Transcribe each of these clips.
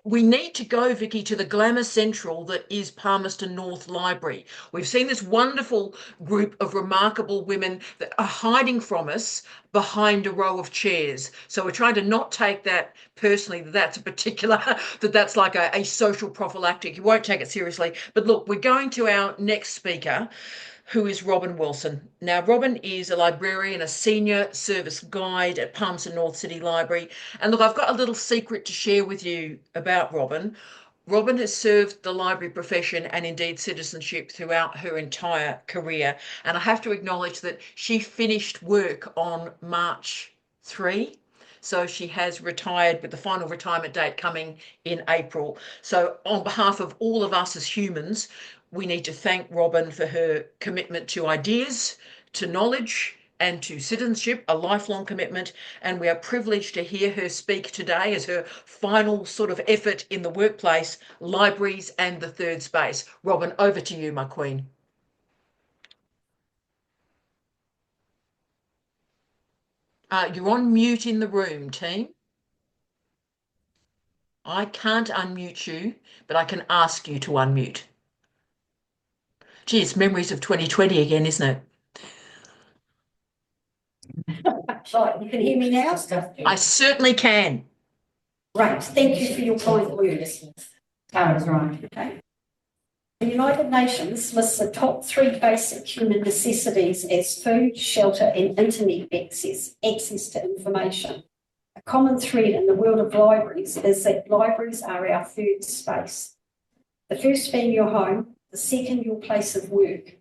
we need to go, Vicky, to the glamour central that is Palmerston North Library. We've seen this wonderful group of remarkable women that are hiding from us behind a row of chairs. So we're trying to not take that personally, that's a particular, that's like a social prophylactic. You won't take it seriously. But look, we're going to our next speaker, who is Robyn Wilson. Now, Robyn is a librarian, a senior service guide at Palmerston North City Library. And look, I've got a little secret to share with you about Robyn. Robyn has served the library profession and indeed citizenship throughout her entire career. And I have to acknowledge that she finished work on March 3. So she has retired with the final retirement date coming in April. So on behalf of all of us as humans, we need to thank Robyn for her commitment to ideas, to knowledge, and to citizenship, a lifelong commitment. And we are privileged to hear her speak today as her final sort of effort in the workplace, libraries and the third space. Robyn, over to you, my queen. You're on mute in the room, team. I can't unmute you, but I can ask you to unmute. Gee, it's memories of 2020 again, isn't it? Right, you can hear me now? I certainly can. Great, thank you for your kind words. Tara's right, okay. The United Nations lists the top 3 basic human necessities as food, shelter and internet access to information. A common thread in the world of libraries is that libraries are our third space. The first being your home, the second your place of work.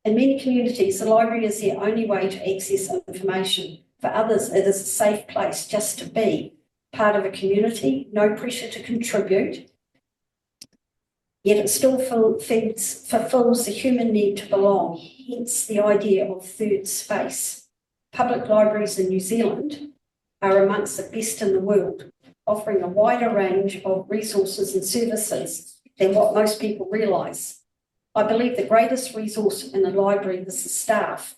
In many communities, the library is their only way to access information. For others, it is a safe place just to be part of a community, no pressure to contribute, yet it still fulfills the human need to belong, hence the idea of third space. Public libraries in New Zealand are amongst the best in the world, offering a wider range of resources and services than what most people realise. I believe the greatest resource in a library is the staff.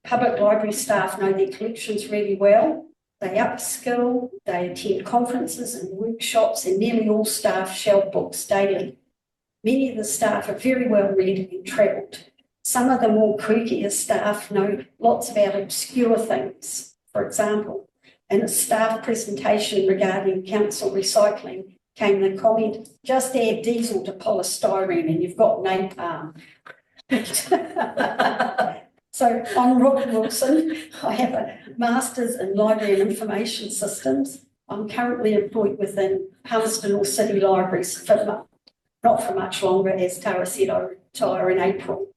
Public library staff know their collections really well. They upskill, they attend conferences and workshops, and nearly all staff shelve books daily. Many of the staff are very well read and travelled. Some of the more quirkier staff know lots about obscure things. For example, in a staff presentation regarding council recycling, came the comment, just add diesel to polystyrene and you've got napalm. So I'm Robyn Wilson. I have a Master's in Library and Information Systems. I'm currently employed within Palmerston North City Libraries for not for much longer, as Tara said, I retire in April.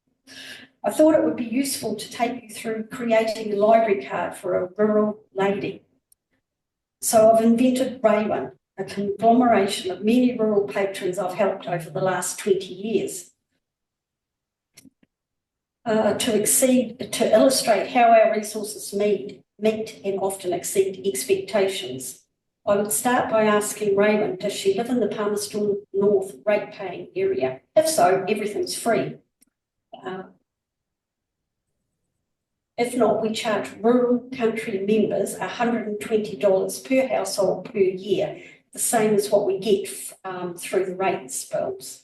I thought it would be useful to take you through creating a library card for a rural lady. So I've invented Raywin, a conglomeration of many rural patrons I've helped over the last 20 years. To illustrate how our resources meet and often exceed expectations. I would start by asking Raywin, does she live in the Palmerston North rate-paying area? If so, everything's free. If not, we charge rural country members $120 per household per year, the same as what we get through the rates bills.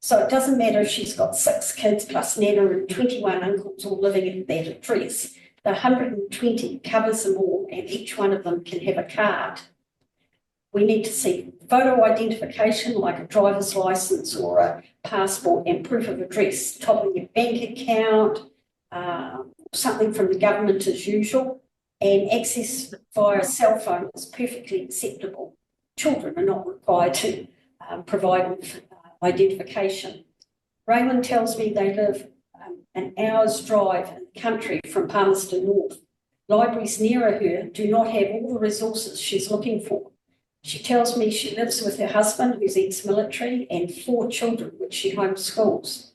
So it doesn't matter if she's got 6 kids plus Nana and 21 uncles all living in that address. The 120 covers them all and each one of them can have a card. We need to see photo identification like a driver's license or a passport and proof of address, top of your bank account, something from the government as usual, and access via cell phone is perfectly acceptable. Children are not required to provide identification. Raywin tells me they live an hour's drive in the country from Palmerston North. Libraries nearer her do not have all the resources she's looking for. She tells me she lives with her husband, who's ex-military, and 4 children, which she homeschools.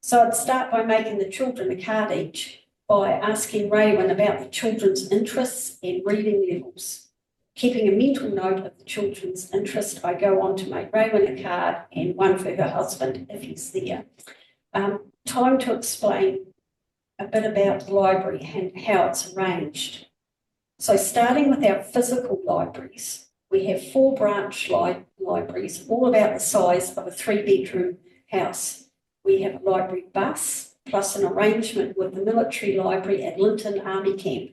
So I'd start by making the children a card each by asking Raywin about the children's interests and reading levels. Keeping a mental note of the children's interest, I go on to make Raywin a card and one for her husband if he's there. Time to explain a bit about the library and how it's arranged. So starting with our physical libraries, we have 4 branch libraries, all about the size of a 3-bedroom house. We have a library bus, plus an arrangement with the military library at Linton Army Camp.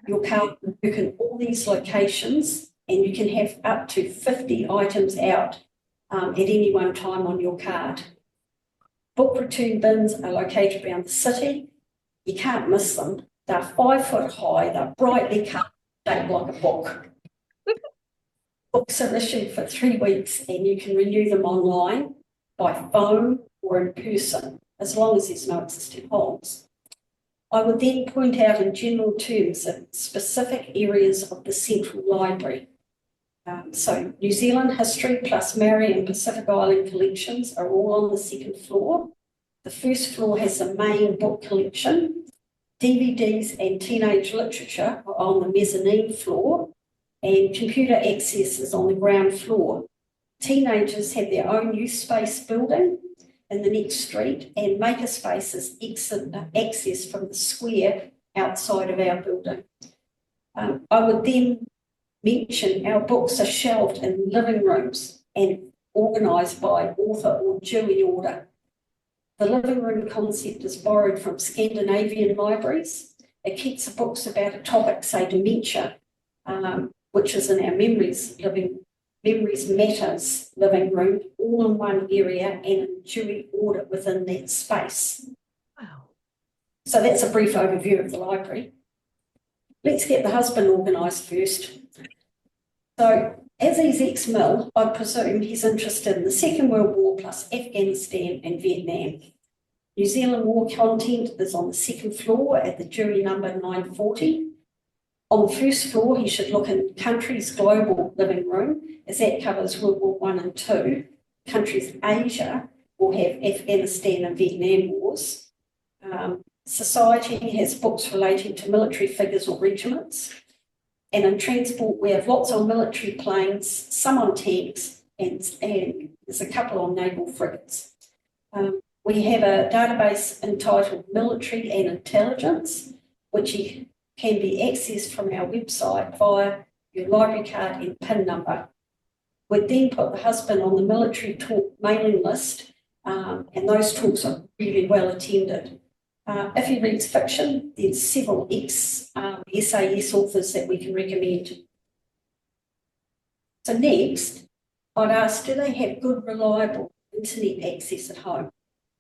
Your car can work in all these locations, and you can have up to 50 items out at any one time on your card. Book return bins are located around the city. You can't miss them. They're 5 foot high, they're brightly coloured, shaped like a book. Books are issued for 3 weeks, and you can renew them online, by phone or in person, as long as there's no existing holds. I would then point out in general terms the specific areas of the Central Library. So New Zealand history plus Maori and Pacific Island collections are all on the 2nd floor. The 1st floor has the main book collection. DVDs and teenage literature are on the mezzanine floor, and computer access is on the ground floor. Teenagers have their own youth space building in the next street, and makerspaces access from the square outside of our building. I would then mention our books are shelved in living rooms and organised by author or Dewey order. The living room concept is borrowed from Scandinavian libraries. It keeps the books about a topic, say dementia, which is in our Memories Matters living room, all in one area and in Dewey order within that space. Wow. So that's a brief overview of the library. Let's get the husband organised first. So as he's ex-Mil, I presume he's interested in the Second World War plus Afghanistan and Vietnam. New Zealand war content is on the 2nd floor at the Dewey number 940. On the 1st floor, he should look in Countries Global living room, as that covers World War I and II. Countries Asia will have Afghanistan and Vietnam wars. Society has books relating to military figures or regiments. And in transport, we have lots on military planes, some on tanks, and there's a couple on naval frigates. We have a database entitled Military and Intelligence, which can be accessed from our website via your library card and PIN number. We'd then put the husband on the military talk mailing list, and those talks are really well attended. If he reads fiction, there's several SAS authors that we can recommend. So next, I'd ask, do they have good, reliable internet access at home?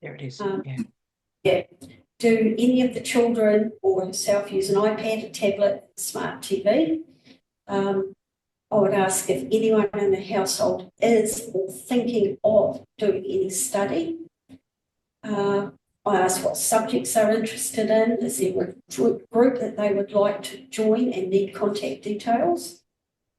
There it is. Yeah. Do any of the children or himself use an iPad, a tablet, smart TV? I would ask if anyone in the household is or thinking of doing any study. I ask what subjects they're interested in. Is there a group that they would like to join and need contact details?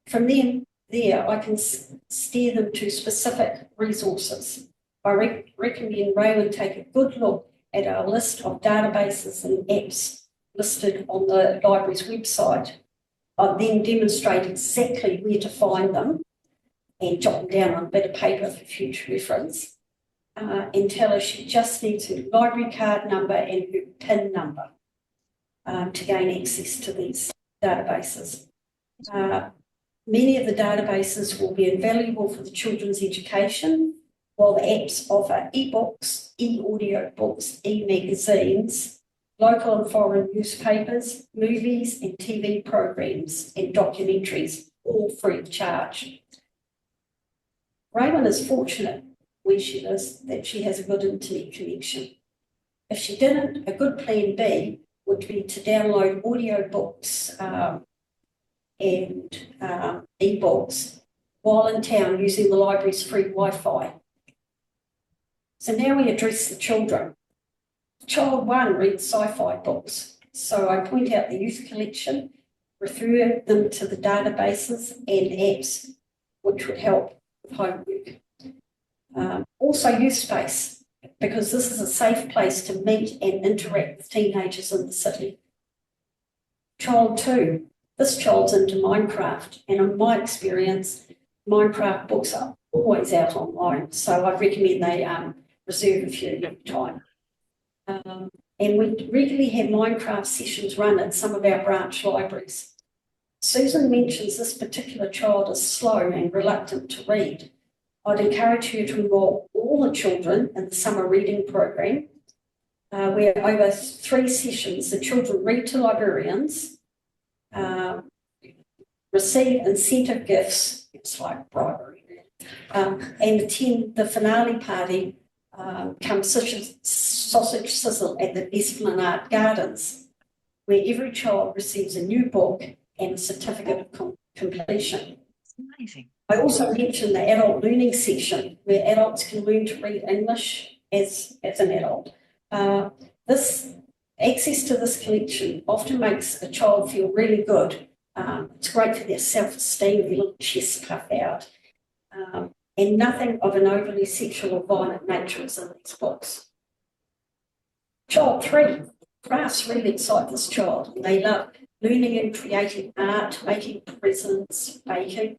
From there, I can steer them to specific resources. I recommend Raymond take a good look at our list of databases and apps listed on the library's website. I'll then demonstrate exactly where to find them and jot them down on a bit of paper for future reference, and tell her she just needs her library card number and her PIN number to gain access to these databases. Many of the databases will be invaluable for the children's education, while the apps offer e-books, e-audio books, e-magazines, local and foreign newspapers, movies and TV programs and documentaries, all free of charge. Raymond is fortunate where she lives that she has a good internet connection. If she didn't, a good plan B would be to download audio books and e-books while in town using the library's free Wi-Fi. So now we address the children. Child 1 reads sci-fi books, so I point out the youth collection, refer them to the databases and apps, which would help with homework. Also youth space, because this is a safe place to meet and interact with teenagers in the city. Child 2, this child's into Minecraft, and in my experience, Minecraft books are always out online, so I recommend they reserve a few every time. And we regularly have Minecraft sessions run at some of our branch libraries. Susan mentions this particular child is slow and reluctant to read. I'd encourage her to involve all the children in the summer reading program, where over 3 sessions the children read to librarians, receive incentive gifts, it's like bribery, and attend the finale party, come sausage sizzle at the Esplanade Gardens, where every child receives a new book and a certificate of completion. Amazing. I also mentioned the adult learning section, where adults can learn to read English as an adult. This access to this collection often makes a child feel really good. It's great for their self-esteem, their little chest puff out. And nothing of an overly sexual or violent nature is in these books. Child 3, crafts really excite this child. They love learning and creating art, making presents, baking.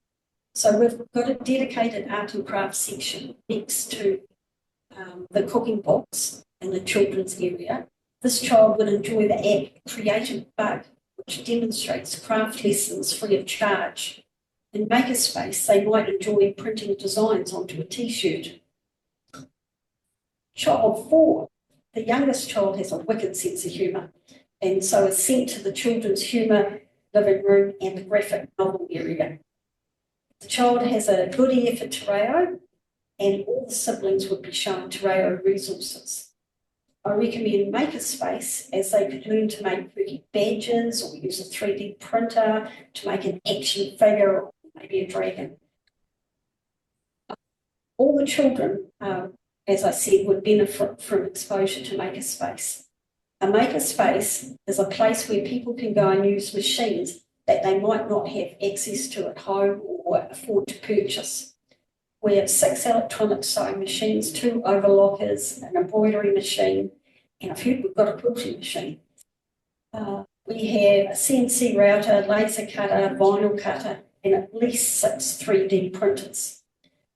So we've got a dedicated art and craft section next to the cooking books in the children's area. This child would enjoy the app Creative Bug, which demonstrates craft lessons free of charge. In Makerspace, they might enjoy printing designs onto a t-shirt. Child 4, the youngest child has a wicked sense of humour, and so is sent to the children's humour living room and the graphic novel area. The child has a good ear for te reo, and all the siblings would be shown te reo resources. I recommend Makerspace, as they could learn to make pretty badges or use a 3D printer to make an action figure or maybe a dragon. All the children, as I said, would benefit from exposure to Makerspace. A Makerspace is a place where people can go and use machines that they might not have access to at home or afford to purchase. We have 6 electronic sewing machines, 2 overlockers, an embroidery machine, and I've heard we've got a quilting machine. We have a CNC router, laser cutter, vinyl cutter, and at least 6 3D printers,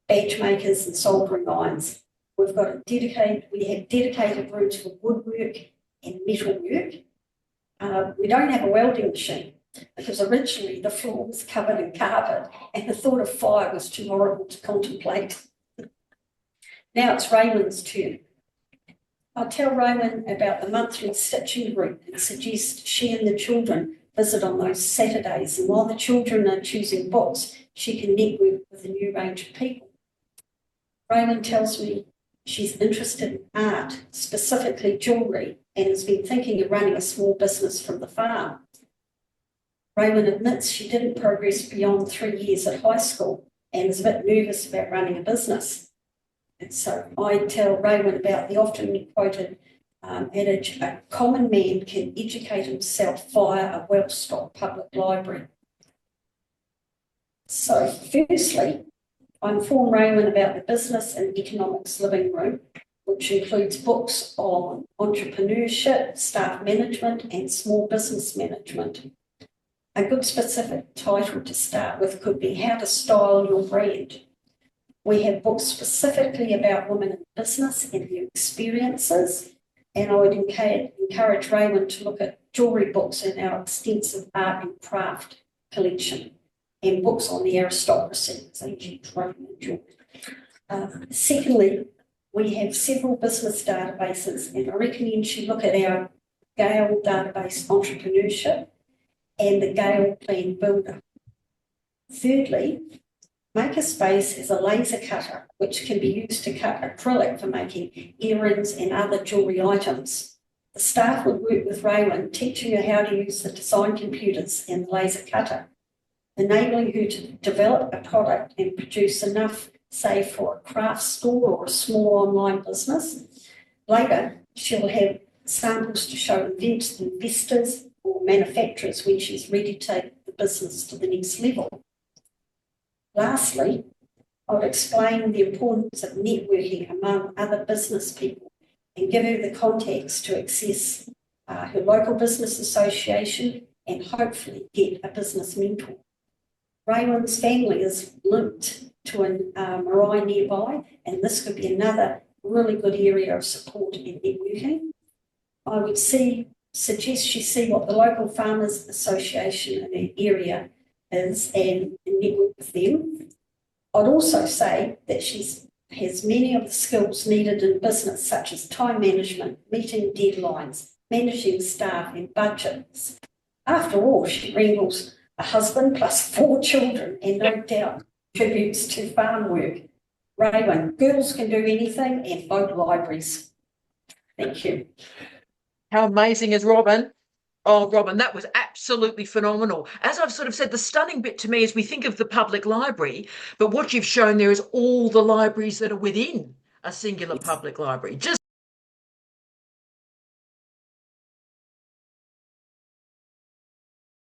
badge makers and soldering irons. We have dedicated rooms for woodwork and metalwork. We don't have a welding machine because originally the floor was covered in carpet and the thought of fire was too horrible to contemplate. Now it's Raymond's turn. I'll tell Raymond about the monthly stitching group and suggest she and the children visit on those Saturdays, and while the children are choosing books, she can network with a new range of people. Raymond tells me she's interested in art, specifically jewellery, and has been thinking of running a small business from the farm. Raymond admits she didn't progress beyond 3 years at high school and is a bit nervous about running a business. And so I tell Raymond about the often quoted adage, a common man can educate himself via a well-stocked public library. So firstly, I inform Raymond about the business and economics living room, which includes books on entrepreneurship, staff management, and small business management. A good specific title to start with could be How to Style Your Brand. We have books specifically about women in business and their experiences, and I would encourage Raymond to look at jewellery books in our extensive art and craft collection and books on the aristocracy, ancient Roman jewellery. Secondly, we have several business databases, and I recommend she look at our Gale database entrepreneurship and the Gale Plan Builder. Thirdly, Makerspace is a laser cutter which can be used to cut acrylic for making earrings and other jewellery items. The staff would work with Raymond, teaching her how to use the design computers and the laser cutter, enabling her to develop a product and produce enough, say, for a craft store or a small online business. Later, she'll have samples to show investors or manufacturers when she's ready to take the business to the next level. Lastly, I would explain the importance of networking among other business people and give her the contacts to access her local business association and hopefully get a business mentor. Raymond's family is linked to a marae nearby, and this could be another really good area of support and networking. I would suggest she see what the local farmers association in her area is and network with them. I'd also say that she has many of the skills needed in business, such as time management, meeting deadlines, managing staff and budgets. After all, she wrangles a husband plus 4 children and no doubt contributes to farm work. Robyn, girls can do anything and both libraries. Thank you. How amazing is Robyn? Oh, Robyn, that was absolutely phenomenal. As I've sort of said, the stunning bit to me is we think of the public library, but what you've shown there is all the libraries that are within a singular public library. Just